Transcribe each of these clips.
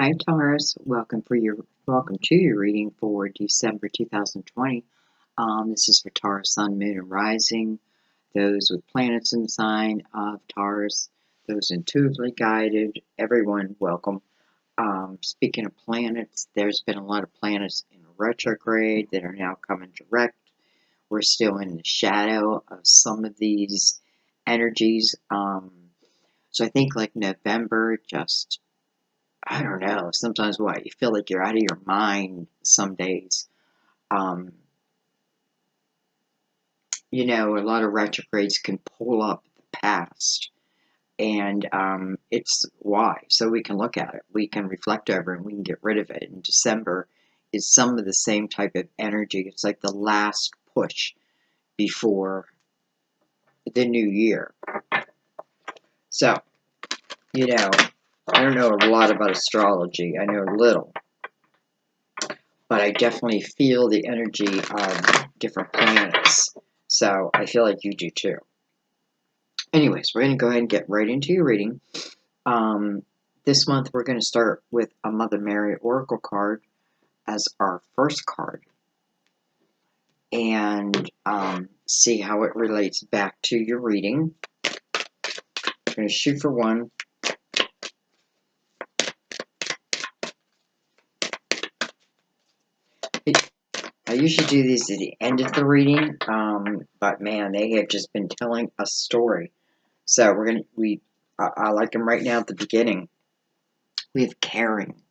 Hi, Taurus. Welcome to your reading for December 2020. This is for Taurus, Sun, Moon, and Rising. Those with planets in the sign of Taurus, those intuitively guided, everyone, welcome. Speaking of planets, there's been a lot of planets in retrograde that are now coming direct. We're still in the shadow of some of these energies. So I think like November just I don't know. Sometimes you feel like you're out of your mind some days. Um, a lot of retrogrades can pull up the past. And it's why. So we can look at it. We can reflect over it and we can get rid of it. And December is some of the same type of energy. It's like the last push before the new year. So, I don't know a lot about astrology. I know a little. But I definitely feel the energy of different planets. So I feel like you do too. Anyways, we're going to go ahead and get right into your reading. This month we're going to start with a Mother Mary Oracle card as our first card. And see how it relates back to your reading. I'm going to shoot for one. I usually do these at the end of the reading, but man, they have just been telling a story. So I like them right now at the beginning. We have caring.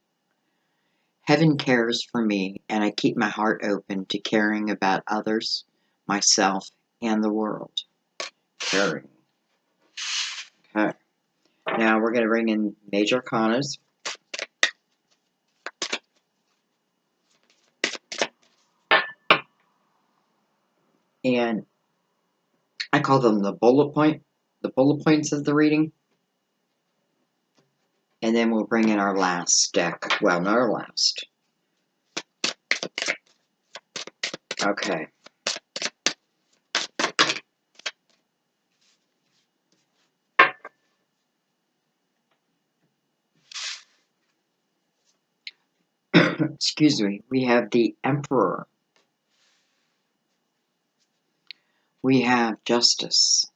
Heaven cares for me, and I keep my heart open to caring about others, myself, and the world. Caring. Okay. Now we're going to bring in major arcanas. And I call them the bullet points of the reading. And then we'll bring in our last deck. Well, not our last. Okay. Excuse me. We have the Emperor. We have Justice.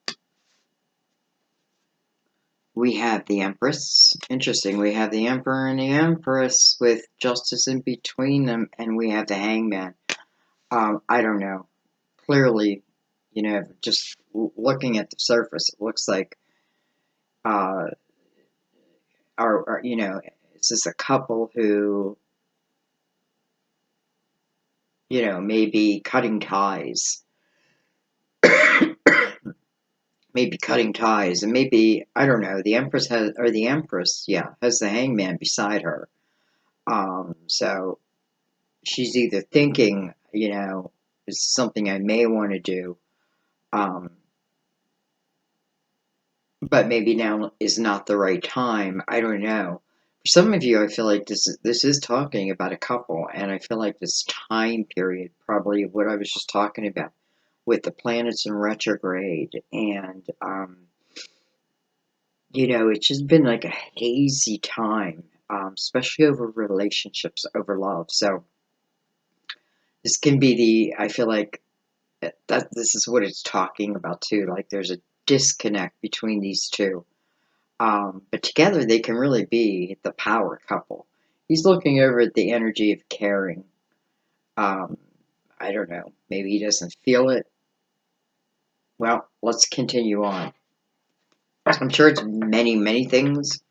We have the Empress. Interesting. We have the Emperor and the Empress with Justice in between them. And we have the Hangman. I don't know. Clearly, just looking at the surface, it looks like, it's just a couple who, may be cutting ties. Maybe cutting ties, and maybe, I don't know, the Empress has the Hangman beside her. So she's either thinking, it's something I may want to do, but maybe now is not the right time. I don't know. For some of you, I feel like this is talking about a couple, and I feel like this time period, probably what I was just talking about, with the planets in retrograde, and it's just been like a hazy time, especially over relationships, over love. So this can be I feel like that this is what it's talking about too. Like there's a disconnect between these two. But together they can really be the power couple. He's looking over at the energy of caring. I don't know. Maybe he doesn't feel it. Well, let's continue on. I'm sure it's many, many things.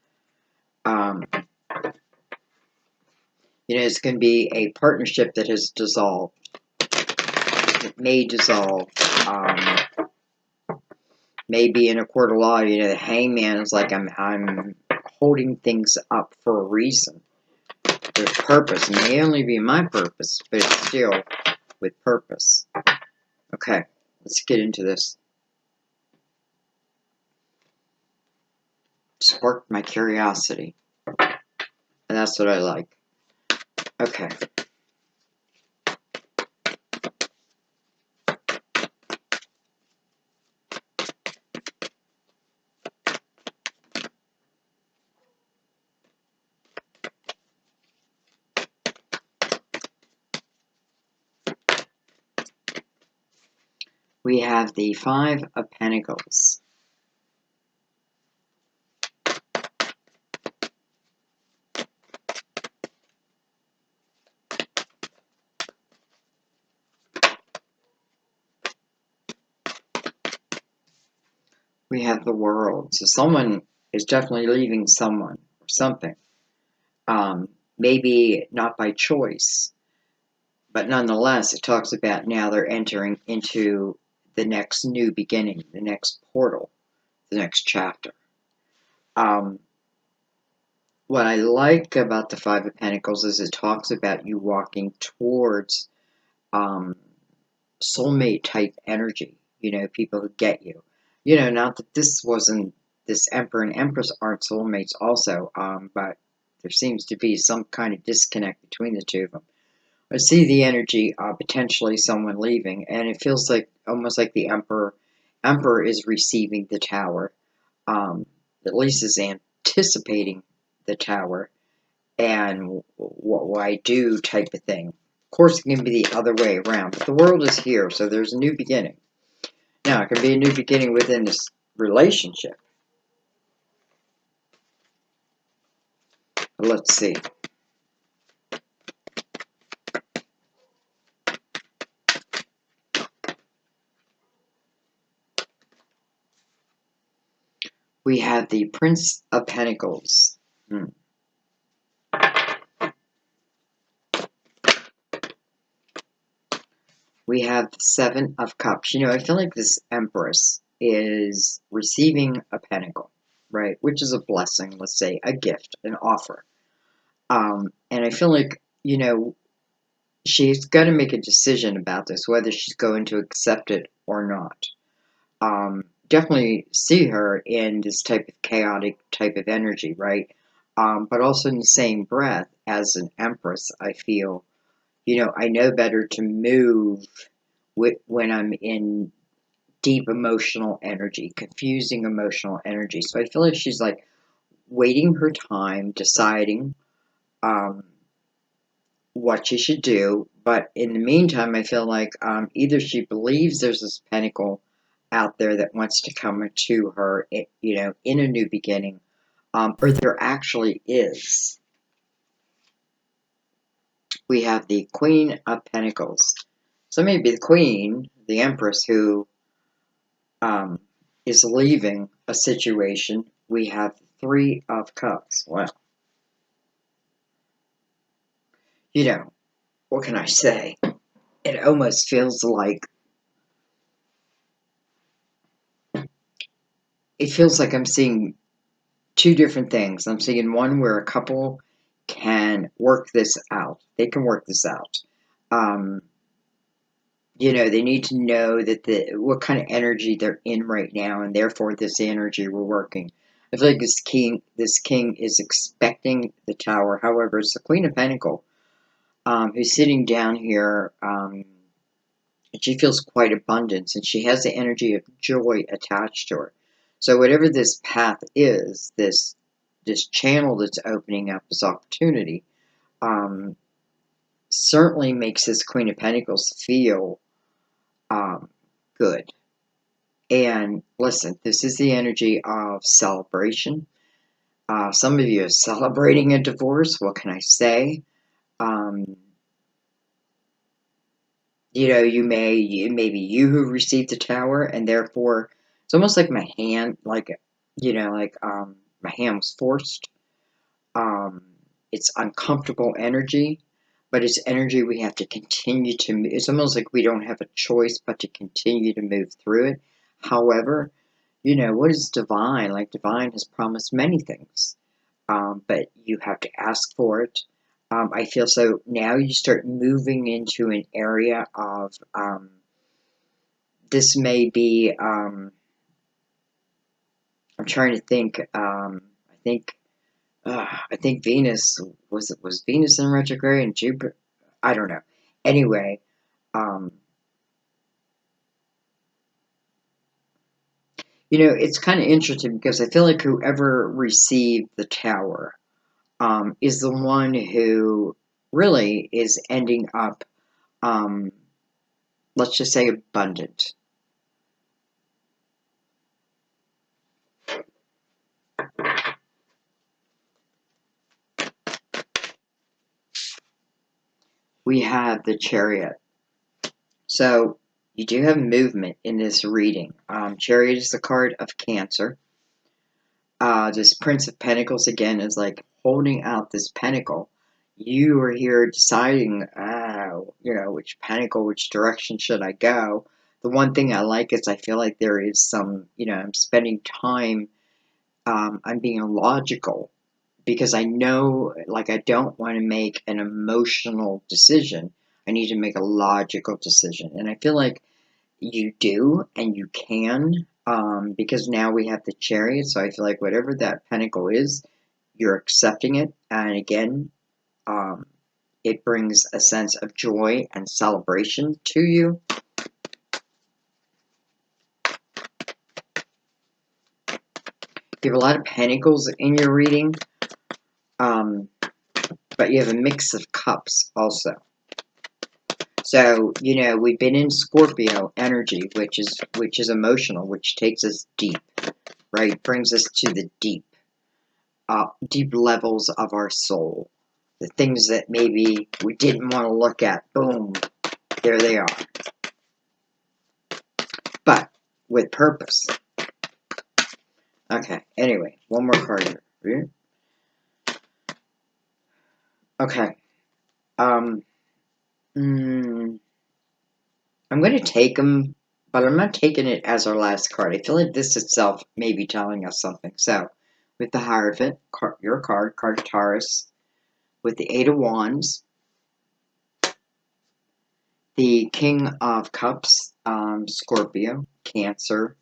It's going to be a partnership that has dissolved. It may dissolve. Maybe in a court of law, the hangman is like, I'm holding things up for a reason. There's purpose. It may only be my purpose, but it's still with purpose. Okay, let's get into this. Sparked my curiosity. And that's what I like. Okay. We have the Five of Pentacles. We have the World. So someone is definitely leaving someone or something. Maybe not by choice, but nonetheless, it talks about now they're entering into the next new beginning, the next portal, the next chapter. What I like about the Five of Pentacles is it talks about you walking towards soulmate type energy, people who get you. Not that this Emperor and Empress aren't soulmates also, but there seems to be some kind of disconnect between the two of them. I see the energy of potentially someone leaving, and it feels like almost like the Emperor is receiving the Tower, at least is anticipating the Tower, and what will I do type of thing. Of course, it can be the other way around, but the World is here, so there's a new beginning. Now, it can be a new beginning within this relationship. Let's see. We have the Prince of Pentacles. We have the Seven of Cups. I feel like this Empress is receiving a pentacle, right? Which is a blessing, let's say, a gift, an offer. And I feel like, she's got to make a decision about this, whether she's going to accept it or not. Definitely see her in this type of chaotic type of energy, right? But also in the same breath, as an Empress, I feel, I know better to move when I'm in deep emotional energy, confusing emotional energy. So I feel like she's like waiting her time, deciding what she should do. But in the meantime, I feel like either she believes there's this pentacle out there that wants to come to her, in a new beginning, or there actually is. We have the Queen of Pentacles. So maybe the Queen, the Empress, who is leaving a situation. We have the Three of Cups. Well, what can I say? It almost feels like I'm seeing two different things. I'm seeing one where a couple can work this out. They can work this out. They need to know that what kind of energy they're in right now, and therefore this energy we're working. I feel like this king is expecting the Tower. However, it's the Queen of Pentacles, who's sitting down here, and she feels quite abundance, and she has the energy of joy attached to her. So whatever this path is, this channel that's opening up, this opportunity, certainly makes this Queen of Pentacles feel good. And listen, this is the energy of celebration. Some of you are celebrating a divorce. What can I say? Maybe you who received the Tower, and therefore it's almost like my hand, my hand was forced. It's uncomfortable energy, but it's energy we have to continue to move. It's almost like we don't have a choice but to continue to move through it. However, what is divine? Like, divine has promised many things, but you have to ask for it. I feel so now you start moving into an area of, this may be, I'm trying to think, I think Venus, was Venus in retrograde and Jupiter? I don't know. Anyway, it's kind of interesting because I feel like whoever received the Tower, is the one who really is ending up, let's just say, abundant. we have the Chariot. So you do have movement in this reading. Chariot is the card of Cancer. This Prince of Pentacles again is like holding out this pentacle. You are here deciding, which pentacle, which direction should I go? The one thing I like is I feel like there is some, I'm spending time, I'm being logical because I know, like, I don't want to make an emotional decision. I need to make a logical decision. And I feel like you do and you can, because now we have the Chariot. So I feel like whatever that pentacle is, you're accepting it. And again, it brings a sense of joy and celebration to you. You have a lot of pentacles in your reading, but you have a mix of cups also. So, we've been in Scorpio energy, which is emotional, which takes us deep, right? Brings us to the deep levels of our soul. The things that maybe we didn't want to look at, boom, there they are. But with purpose. Okay, anyway, one more card here. Okay. I'm going to take them, but I'm not taking it as our last card. I feel like this itself may be telling us something. So, with the Hierophant, your card of Taurus, with the Eight of Wands, the King of Cups, Scorpio, Cancer,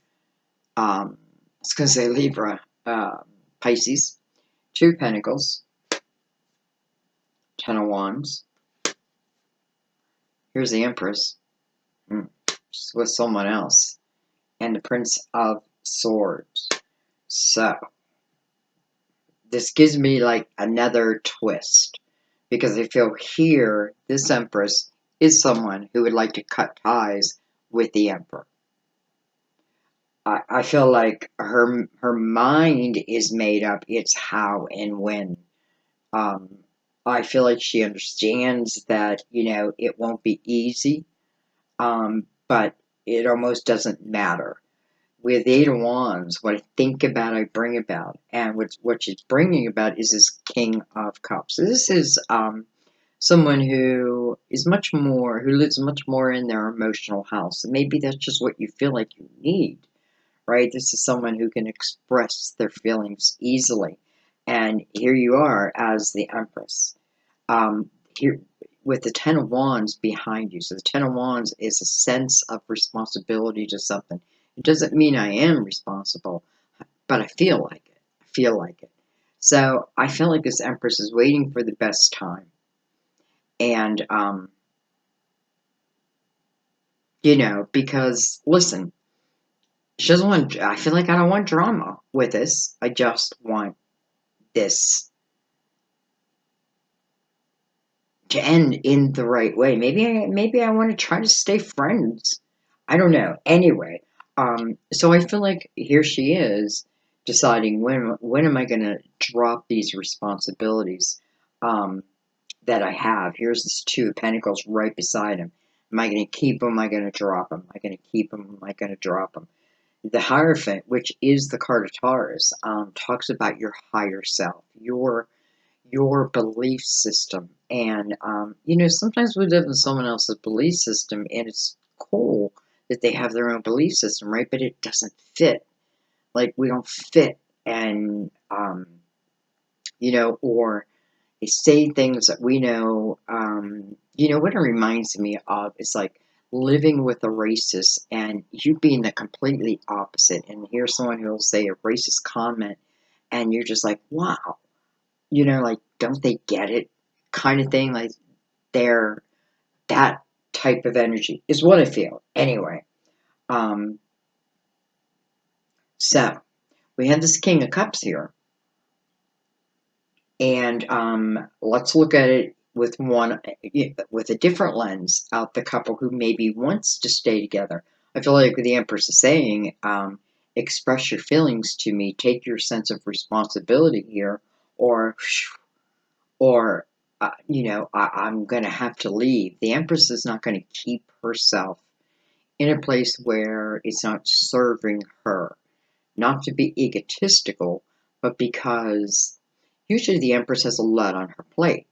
I was going to say Libra, Pisces, Two of Pentacles, Ten of Wands. Here's the Empress, she's with someone else, and the Prince of Swords. So, this gives me like another twist, because I feel here this Empress is someone who would like to cut ties with the Emperor. I feel like her mind is made up. It's how and when. I feel like she understands that, it won't be easy, but it almost doesn't matter. With the Eight of Wands, what I think about, I bring about. And what she's bringing about is this King of Cups. So this is someone who lives much more in their emotional house. And maybe that's just what you feel like you need, right? This is someone who can express their feelings easily. And here you are as the Empress. Here with the Ten of Wands behind you. So the Ten of Wands is a sense of responsibility to something. It doesn't mean I am responsible, but I feel like it. So I feel like this Empress is waiting for the best time. And, because, listen, she doesn't want, I feel like I don't want drama with this. I just want this to end in the right way. Maybe I want to try to stay friends. I don't know. Anyway, so I feel like here she is deciding when am I going to drop these responsibilities that I have. Here's this Two of Pentacles right beside him. Am I going to keep them? Am I going to drop them? Am I going to keep them? Am I going to drop them? The Hierophant, which is the card of Taurus, talks about your higher self, your belief system. And, sometimes we live in someone else's belief system, and it's cool that they have their own belief system, right? But it doesn't fit. Like, we don't fit. And, or they say things that we know, what it reminds me of is like living with a racist and you being the completely opposite. And here's someone who will say a racist comment, and you're just like, wow. Like, don't they get it? Kind of thing. Like, they're that type of energy is what I feel. Anyway, so we have this King of Cups here, and let's look at it with a different lens out the couple who maybe wants to stay together. I feel like the Empress is saying, express your feelings to me, take your sense of responsibility here, or I'm going to have to leave. The Empress is not going to keep herself in a place where it's not serving her. Not to be egotistical, but because usually the Empress has a lot on her plate.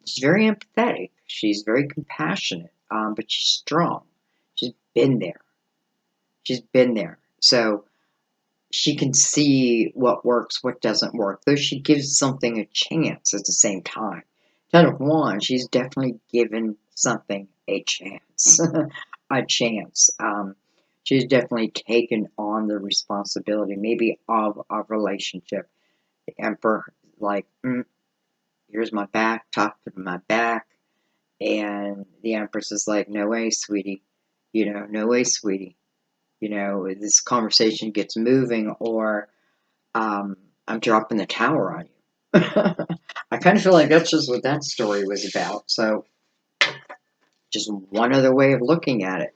She's very empathetic. She's very compassionate, but she's strong. She's been there. She's been there. So she can see what works, what doesn't work, though she gives something a chance at the same time. Ten of Wands, she's definitely given something a chance. A chance. She's definitely taken on the responsibility, maybe of a relationship. The Emperor, like, here's my back, top of my back. And the Empress is like, no way, sweetie. No way, sweetie. This conversation gets moving, or I'm dropping the tower on you. I kind of feel like that's just what that story was about. So, just one other way of looking at it.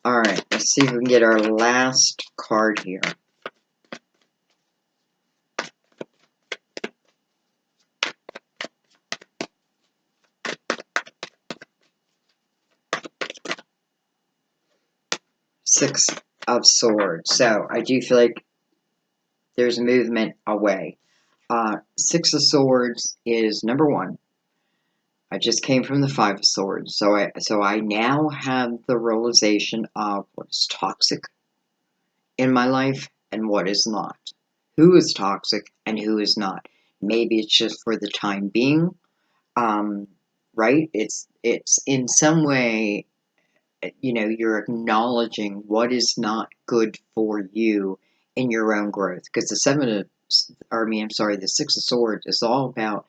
Alright, let's see if we can get our last card here. Six of Swords. So, I do feel like there's movement away. Six of Swords is number one. I just came from the Five of Swords. So I now have the realization of what is toxic in my life and what is not. Who is toxic and who is not. Maybe it's just for the time being, right? It's in some way, you're acknowledging what is not good for you in your own growth. Because the the Six of Swords is all about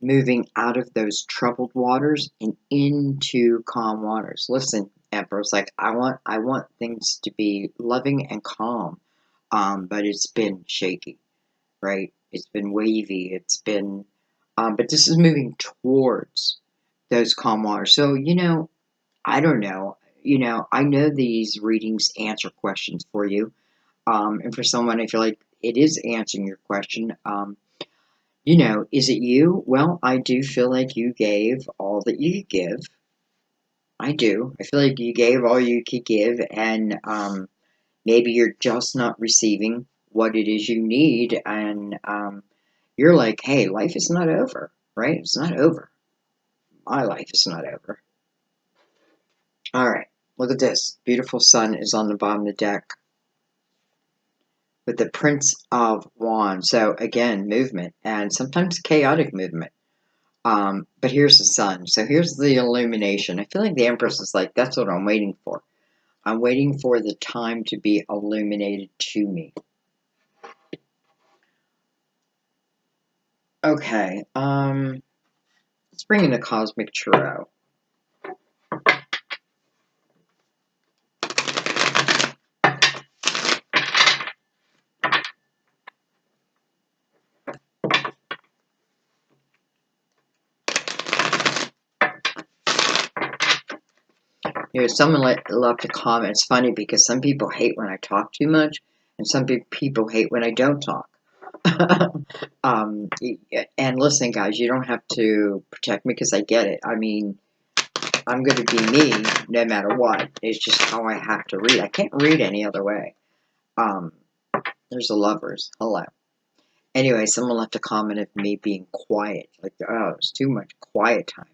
moving out of those troubled waters and into calm waters. Listen, Emperor's like, I want things to be loving and calm, but it's been shaky, right? It's been wavy. It's been, but this is moving towards those calm waters. So I don't know. I know these readings answer questions for you, and for someone, I feel like it is answering your question. Is it you? Well, I do feel like you gave all that you could give. I do. I feel like you gave all you could give, and maybe you're just not receiving what it is you need, and you're like, hey, life is not over, right? It's not over. My life is not over. All right, look at this. Beautiful sun is on the bottom of the deck with the Prince of Wands. So, again, movement, and sometimes chaotic movement. But here's the sun. So here's the illumination. I feel like the Empress is like, that's what I'm waiting for. I'm waiting for the time to be illuminated to me. Okay, let's bring in the Cosmic Tarot. Someone left a comment. It's funny because some people hate when I talk too much, and some people hate when I don't talk. And listen, guys, you don't have to protect me because I get it. I mean, I'm going to be me no matter what. It's just how I have to read. I can't read any other way. There's the Lovers. Hello. Anyway, someone left a comment of me being quiet. Like, oh, it's too much quiet time.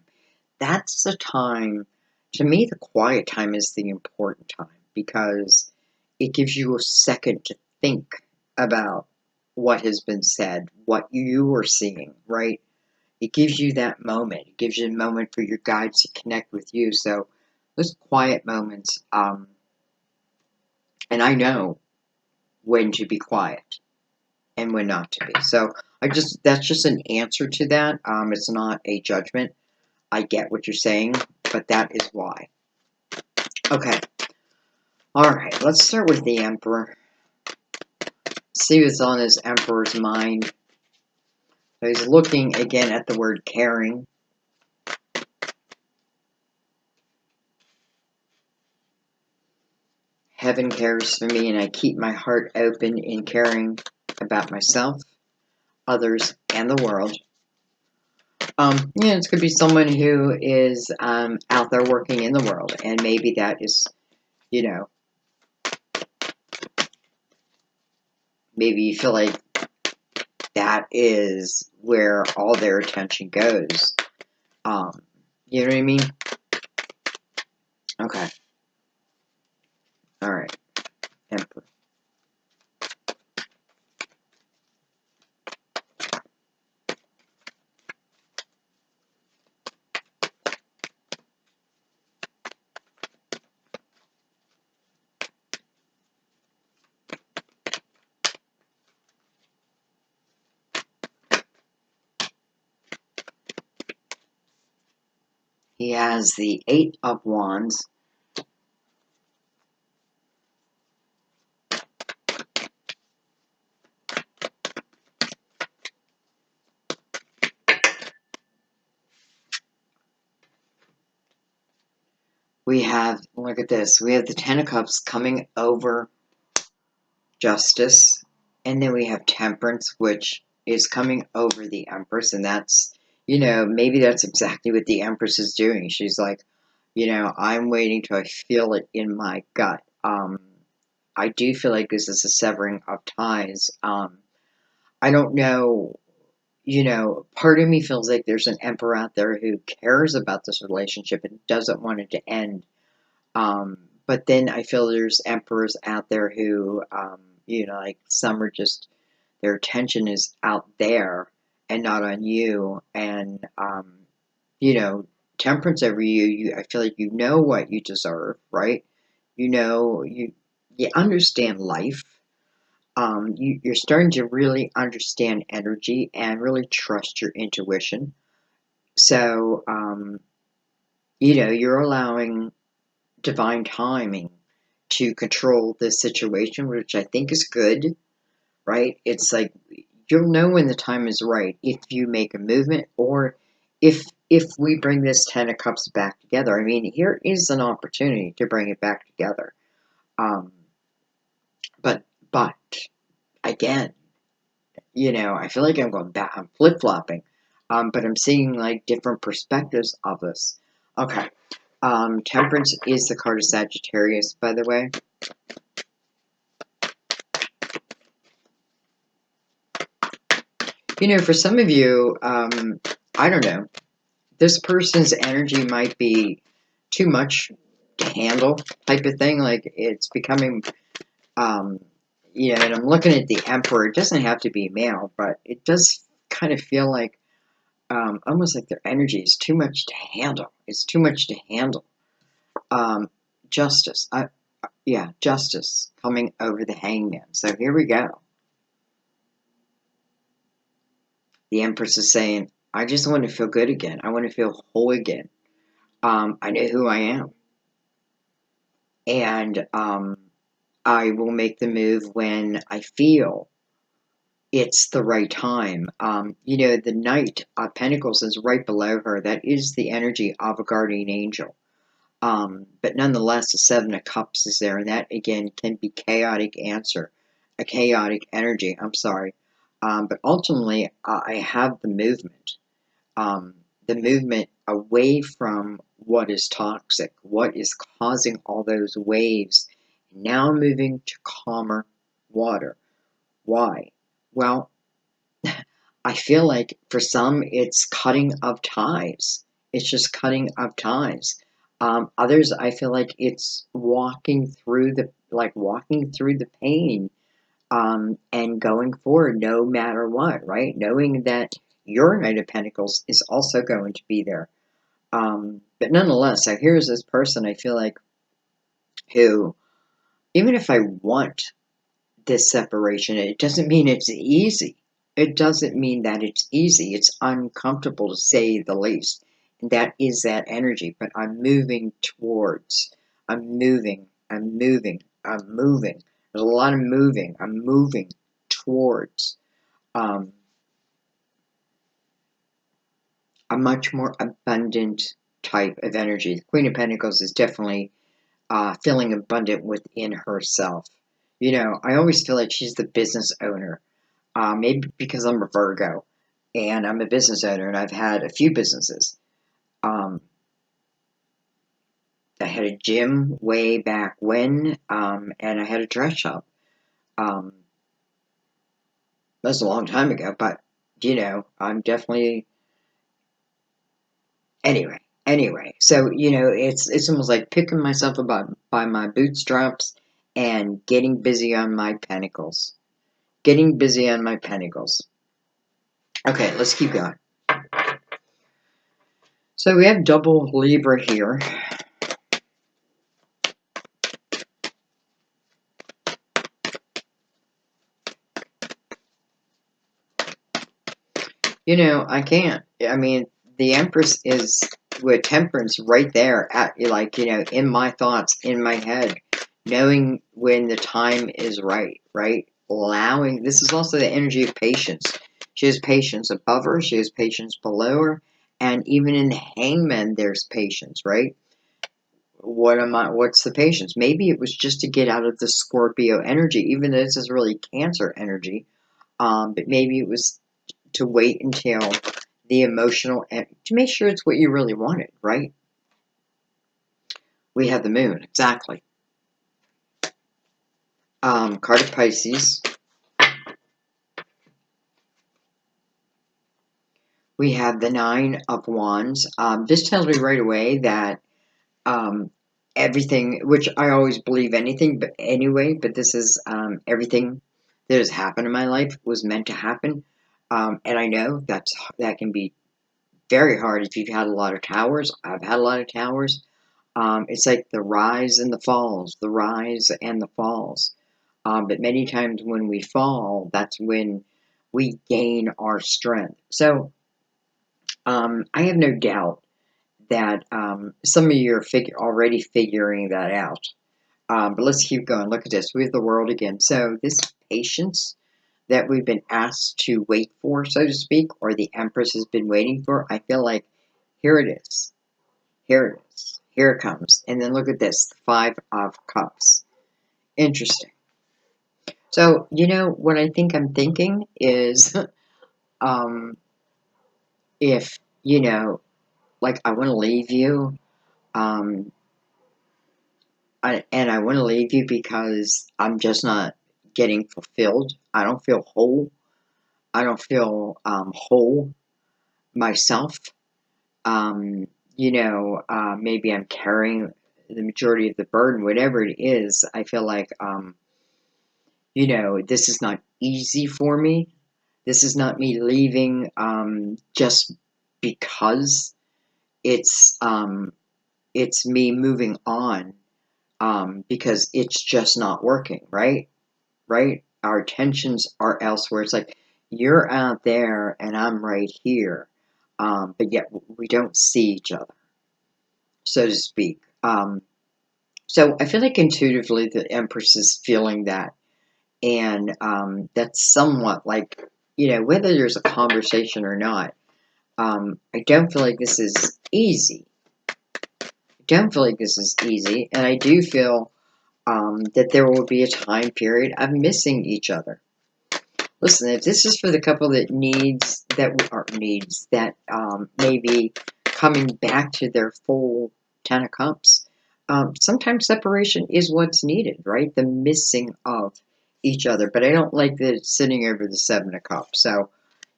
That's the time, to me, the quiet time is the important time because it gives you a second to think about what has been said, what you are seeing, right? It gives you that moment. It gives you a moment for your guides to connect with you. So those quiet moments, and I know when to be quiet and when not to be. So that's just an answer to that. It's not a judgment. I get what you're saying, but that is why. Okay. Alright, let's start with the Emperor. See what's on this Emperor's mind. So he's looking again at the word caring. Heaven cares for me, and I keep my heart open in caring about myself, others, and the world. This could be someone who is out there working in the world, and maybe that is, maybe you feel like that is where all their attention goes. You know what I mean? Okay. All right. Emperor. He has the Eight of Wands. We have, look at this, we have the Ten of Cups coming over Justice, and then we have Temperance, which is coming over the Empress, and that's, maybe that's exactly what the Empress is doing. She's like, I'm waiting till I feel it in my gut. I do feel like this is a severing of ties. I don't know, part of me feels like there's an Emperor out there who cares about this relationship and doesn't want it to end. But then I feel there's emperors out there who, like some are just, their attention is out there and not on you. And, temperance over you, I feel like you know what you deserve, right? You understand life. You're starting to really understand energy and really trust your intuition. So, you're allowing divine timing to control this situation, which I think is good, right? It's like you'll know when the time is right if you make a movement or if we bring this Ten of Cups back together. I mean, here is an opportunity to bring it back together. Um, but again, I feel like I'm going back. I'm flip flopping, but I'm seeing like different perspectives of this. Okay. Temperance is the card of Sagittarius, by the way. For some of you, I don't know, this person's energy might be too much to handle type of thing. Like it's becoming, and I'm looking at the Emperor. It doesn't have to be male, but it does kind of feel like almost like their energy is too much to handle. It's too much to handle. Justice. Justice coming over the Hangman. So here we go. The Empress is saying, I just want to feel good again. I want to feel whole again. I know who I am. And I will make the move when I feel it's the right time. The Knight of Pentacles is right below her. That is the energy of a guardian angel. But nonetheless, the Seven of Cups is there, and that again can be a chaotic energy. I'm sorry. But ultimately, I have the movement away from what is toxic, what is causing all those waves. Now moving to calmer water. Why? Well, I feel like for some it's cutting of ties. It's just cutting of ties. Others, I feel like it's walking through the pain, and going forward no matter what, right? Knowing that your Knight of Pentacles is also going to be there. But nonetheless, so here's this person I feel like who, even if I want this separation, it doesn't mean it's easy. It doesn't mean that it's easy. It's uncomfortable to say the least. And that is that energy. But I'm moving towards. I'm moving. I'm moving. I'm moving. There's a lot of moving. I'm moving towards a much more abundant type of energy. The Queen of Pentacles is definitely feeling abundant within herself. You know, I always feel like she's the business owner. Maybe because I'm a Virgo and I'm a business owner and I've had a few businesses. Um, I had a gym way back when, and I had a dress shop. Um, that was a long time ago, but you know, I'm definitely anyway. So you know, it's almost like picking myself up by my bootstraps and getting busy on my pentacles. Getting busy on my pentacles. Okay, let's keep going. So we have double Libra here. You know, I can't. I mean, the Empress is with Temperance right there at, like, you know, in my thoughts, in my head, knowing when the time is right, right? Allowing, this is also the energy of patience. She has patience above her, she has patience below her, and even in the Hangman, there's patience, right? What's the patience? Maybe it was just to get out of the Scorpio energy, even though this is really Cancer energy. But maybe it was to wait until the emotional to make sure it's what you really wanted, right? We have the moon, exactly. Card of Pisces. We have the Nine of Wands. This tells me right away that um, everything, which I always believe anything, but anyway, but this is everything that has happened in my life was meant to happen. And I know that can be very hard if you've had a lot of towers. I've had a lot of towers. It's like the rise and the falls, the rise and the falls. But many times when we fall, that's when we gain our strength. So I have no doubt that some of you are already figuring that out. But let's keep going. Look at this. We have the world again. So this patience that we've been asked to wait for, so to speak, or the Empress has been waiting for, I feel like here it is. Here it is. Here it comes. And then look at this, the Five of Cups. Interesting. So, you know, what I think I'm thinking is um, if, you know, like I want to leave you, um, and I want to leave you because I'm just not getting fulfilled. I don't feel whole. I don't feel whole myself. Um, you know, maybe I'm carrying the majority of the burden, whatever it is. I feel like, you know, this is not easy for me. This is not me leaving just because it's me moving on because it's just not working, right? Right? Our attentions are elsewhere. It's like you're out there and I'm right here, but yet we don't see each other, so to speak. So I feel like intuitively the Empress is feeling that, and that's somewhat like, you know, whether there's a conversation or not. I don't feel like this is easy. I don't feel like this is easy, and I do feel that there will be a time period of missing each other. Listen, if this is for the couple that needs that maybe coming back to their full Ten of Cups, sometimes separation is what's needed, right? The missing of each other. But I don't like that it's sitting over the Seven of Cups. So,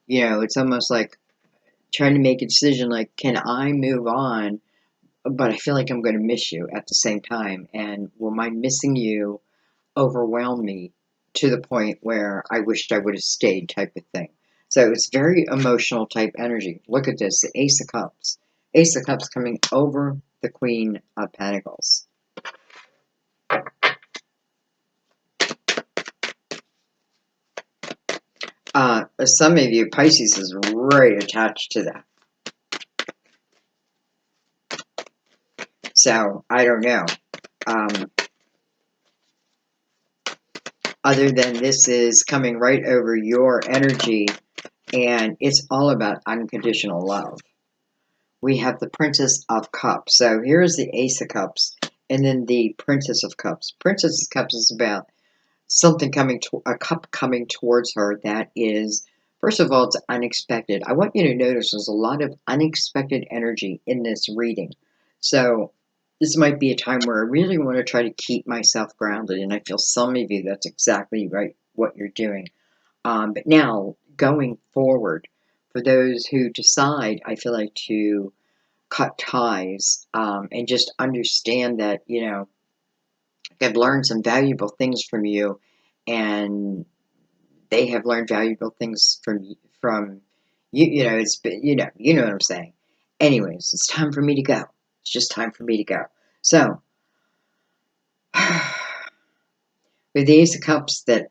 you know, it's almost like trying to make a decision like, can I move on? But I feel like I'm going to miss you at the same time. And will my missing you overwhelm me to the point where I wished I would have stayed type of thing? So it's very emotional type energy. Look at this, the Ace of Cups. Ace of Cups coming over the Queen of Pentacles. Some of you, Pisces is right attached to that. So, I don't know. Other than this is coming right over your energy, and it's all about unconditional love. We have the Princess of Cups. So here's the Ace of Cups, And then the Princess of Cups. Princess of Cups is about something coming to a cup coming towards her that is, first of all, it's unexpected. I want you to notice there's a lot of unexpected energy in this reading. So this might be a time where I really want to try to keep myself grounded, and I feel some of you that's exactly right what you're doing. But now going forward, for those who decide, I feel like to cut ties and just understand that, I've learned some valuable things from you, and they have learned valuable things from you. It's been, you know what I'm saying. Anyways, it's time for me to go. It's just time for me to go. So, with the Ace of Cups that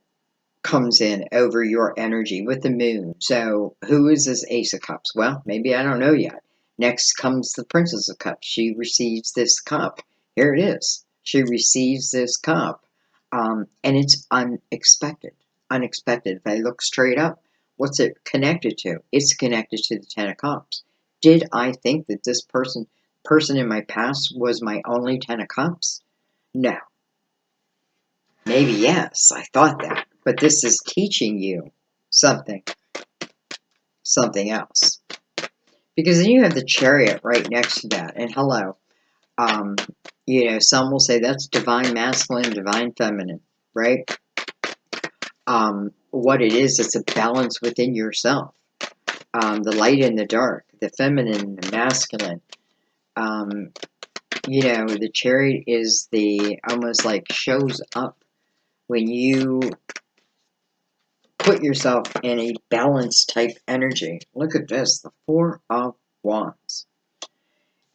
comes in over your energy with the moon. So, who is this Ace of Cups? Well, maybe I don't know yet. Next comes the Princess of Cups. She receives this cup. Here it is. She receives this cup. And it's unexpected. Unexpected. If I look straight up, what's it connected to? It's connected to the Ten of Cups. Did I think that this person in my past was my only Ten of Cups? No. Maybe yes, I thought that. But this is teaching you something else. Because then you have the Chariot right next to that. And hello. Um, some will say that's divine masculine, divine feminine, right? What it is, it's a balance within yourself. The light and the dark, the feminine, the masculine. The Chariot is the almost like shows up when you put yourself in a balanced type energy. Look at this, the Four of Wands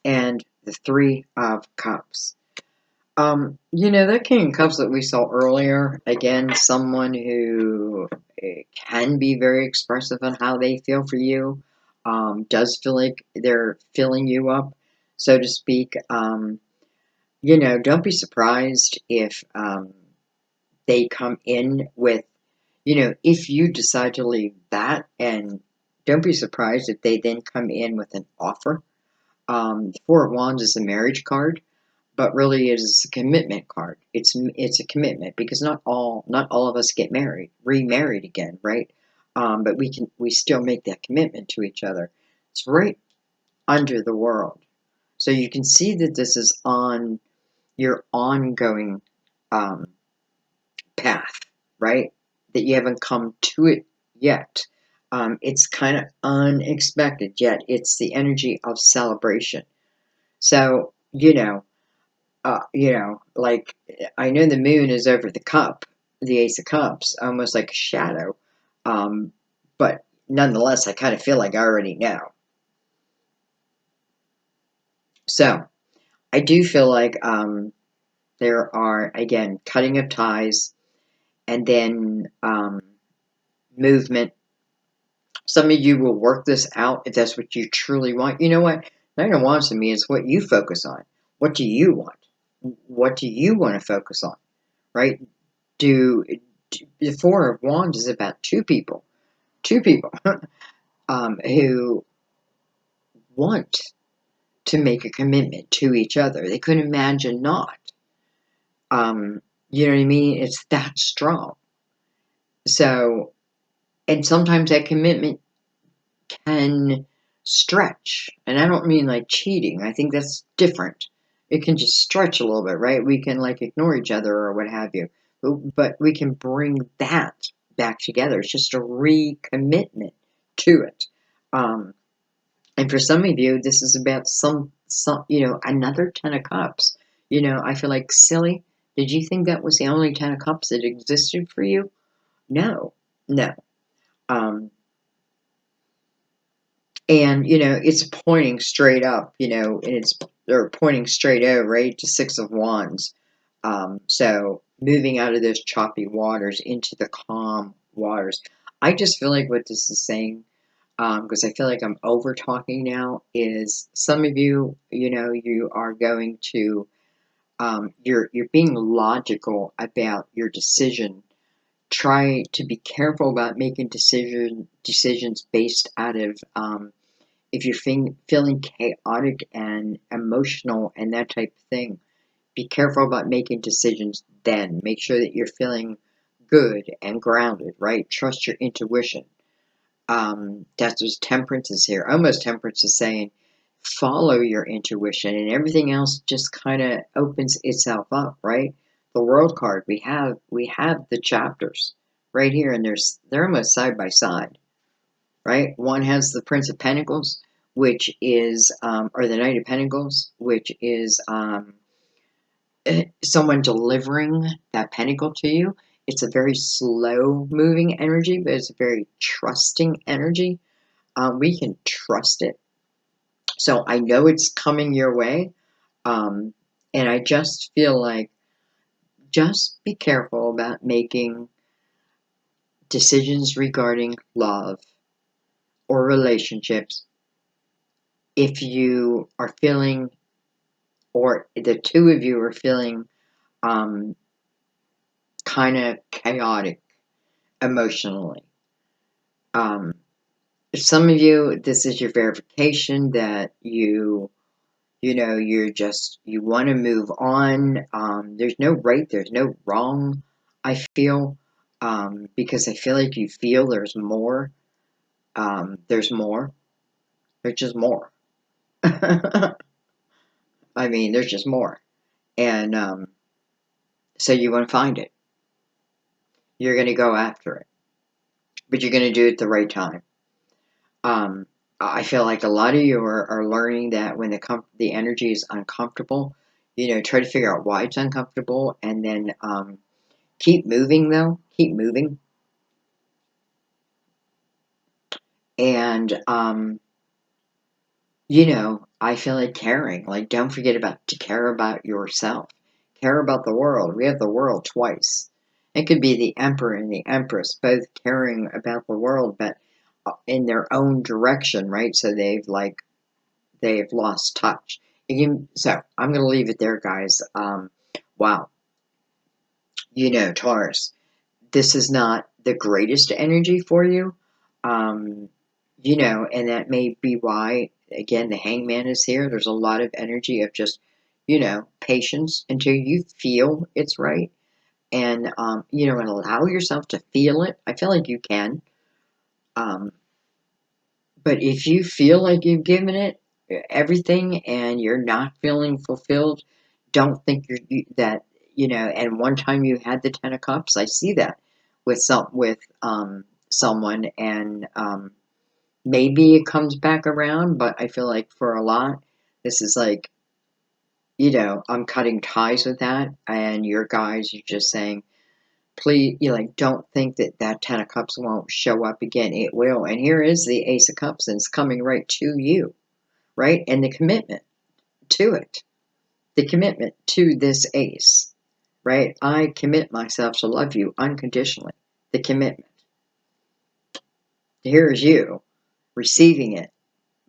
and the Three of Cups. That King of Cups that we saw earlier, again, someone who can be very expressive on how they feel for you, does feel like they're filling you up, so to speak. Don't be surprised if they come in with, if you decide to leave that, and don't be surprised if they then come in with an offer. The Four of Wands is a marriage card, but really it is a commitment card. It's a commitment because not all of us get remarried again, right? But we still make that commitment to each other. It's right under the world, so you can see that this is on your ongoing path, right? That you haven't come to it yet. It's kind of unexpected, yet it's the energy of celebration. So, like I know the moon is over the cup, the Ace of Cups, almost like a shadow. But nonetheless, I kind of feel like I already know. So, I do feel like there are, again, cutting of ties and then movement. Some of you will work this out if that's what you truly want. You know what? Nine of Wands to me is what you focus on. What do you want? What do you want to focus on? Right? The Four of Wands is about two people who want to make a commitment to each other. They couldn't imagine not. You know what I mean? It's that strong. So, and sometimes that commitment can stretch. And I don't mean like cheating. I think that's different. It can just stretch a little bit, right? We can like ignore each other or what have you. But we can bring that back together. It's just a recommitment to it. And for some of you, this is about some another Ten of Cups. I feel like, silly. Did you think that was the only Ten of Cups that existed for you? No. No. And, it's pointing straight up, and they're pointing straight over, right, to Six of Wands. So moving out of those choppy waters into the calm waters. I just feel like what this is saying, because I feel like I'm over talking now, is some of you, you are going to, you're being logical about your decision. Try to be careful about making decisions based out of, if you're feeling chaotic and emotional and that type of thing, be careful about making decisions then. Make sure that you're feeling good and grounded, right? Trust your intuition. That's what temperance is here. Almost temperance is saying, follow your intuition, and everything else just kind of opens itself up, right? The world card, we have the chapters right here, and they're almost side by side, right? One has the Prince of Pentacles, which is, or the Knight of Pentacles, which is someone delivering that pentacle to you. It's a very slow moving energy, but it's a very trusting energy. We can trust it. So I know it's coming your way. And I just feel like just be careful about making decisions regarding love or relationships if you are feeling, or the two of you are feeling um, kind of chaotic emotionally. Some of you, this is your verification that you want to move on. There's no right, there's no wrong, I feel, because I feel like you feel there's more. There's more. There's just more. I mean, there's just more. And so you want to find it. You're going to go after it. But you're going to do it at the right time. I feel like a lot of you are learning that when the energy is uncomfortable, try to figure out why it's uncomfortable, and then keep moving, though. Keep moving. And, I feel like caring. Like, don't forget to care about yourself. Care about the world. We have the world twice. It could be the Emperor and the Empress, both caring about the world, but in their own direction, right? So they've lost touch. So I'm going to leave it there, guys. Wow. Taurus, this is not the greatest energy for you. And that may be why, again, the Hangman is here. There's a lot of energy of just, patience until you feel it's right. And, and allow yourself to feel it. I feel like you can. But if you feel like you've given it everything and you're not feeling fulfilled, don't think that, and one time you had the Ten of Cups. I see that with someone, and maybe it comes back around, but I feel like for a lot, this is like, I'm cutting ties with that, and you're just saying, please, don't think that Ten of Cups won't show up again. It will. And here is the Ace of Cups, and it's coming right to you, right? And the commitment to it, the commitment to this ace, right? I commit myself to love you unconditionally. The commitment. Here's you receiving it.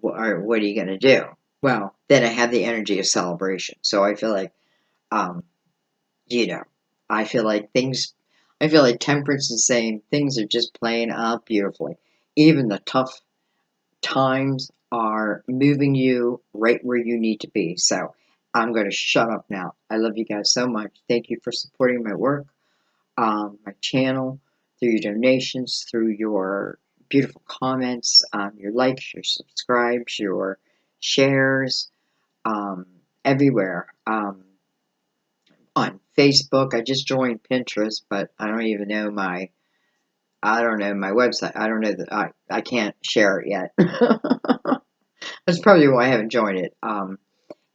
What are you going to do? Well, then I have the energy of celebration. So I feel like, you know, I feel like temperance is saying things are just playing out beautifully. Even the tough times are moving you right where you need to be. So I'm going to shut up now. I love you guys so much. Thank you for supporting my work, my channel, through your donations, through your beautiful comments, your likes, your subscribes, your shares, everywhere. On Facebook, I just joined Pinterest, but I don't even know my website. I don't know that I can't share it yet. That's probably why I haven't joined it.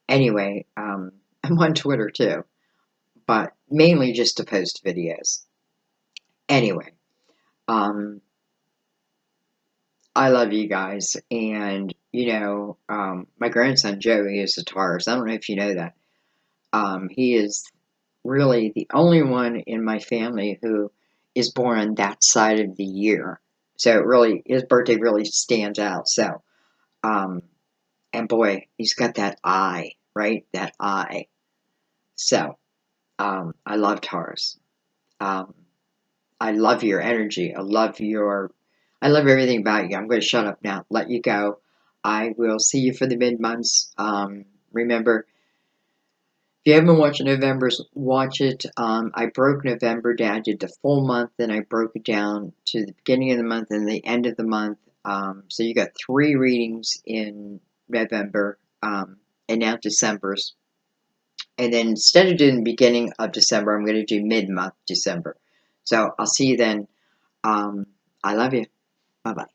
Anyway, I'm on Twitter too, but mainly just to post videos. Anyway, I love you guys, and my grandson Joey is a Taurus. I don't know if you know that. He is really the only one in my family who is born on that side of the year. So his birthday really stands out. So, and boy, he's got that eye, right? That eye. So, I love Taurus. I love your energy. I love everything about you. I'm going to shut up now, let you go. I will see you for the mid-months. Remember, If you haven't watched November's, watch it. I broke November down, did the full month, then I broke it down to the beginning of the month and the end of the month. So you got 3 readings in November, and now December's. And then instead of doing the beginning of December, I'm going to do mid-month December. So I'll see you then. I love you. Bye-bye.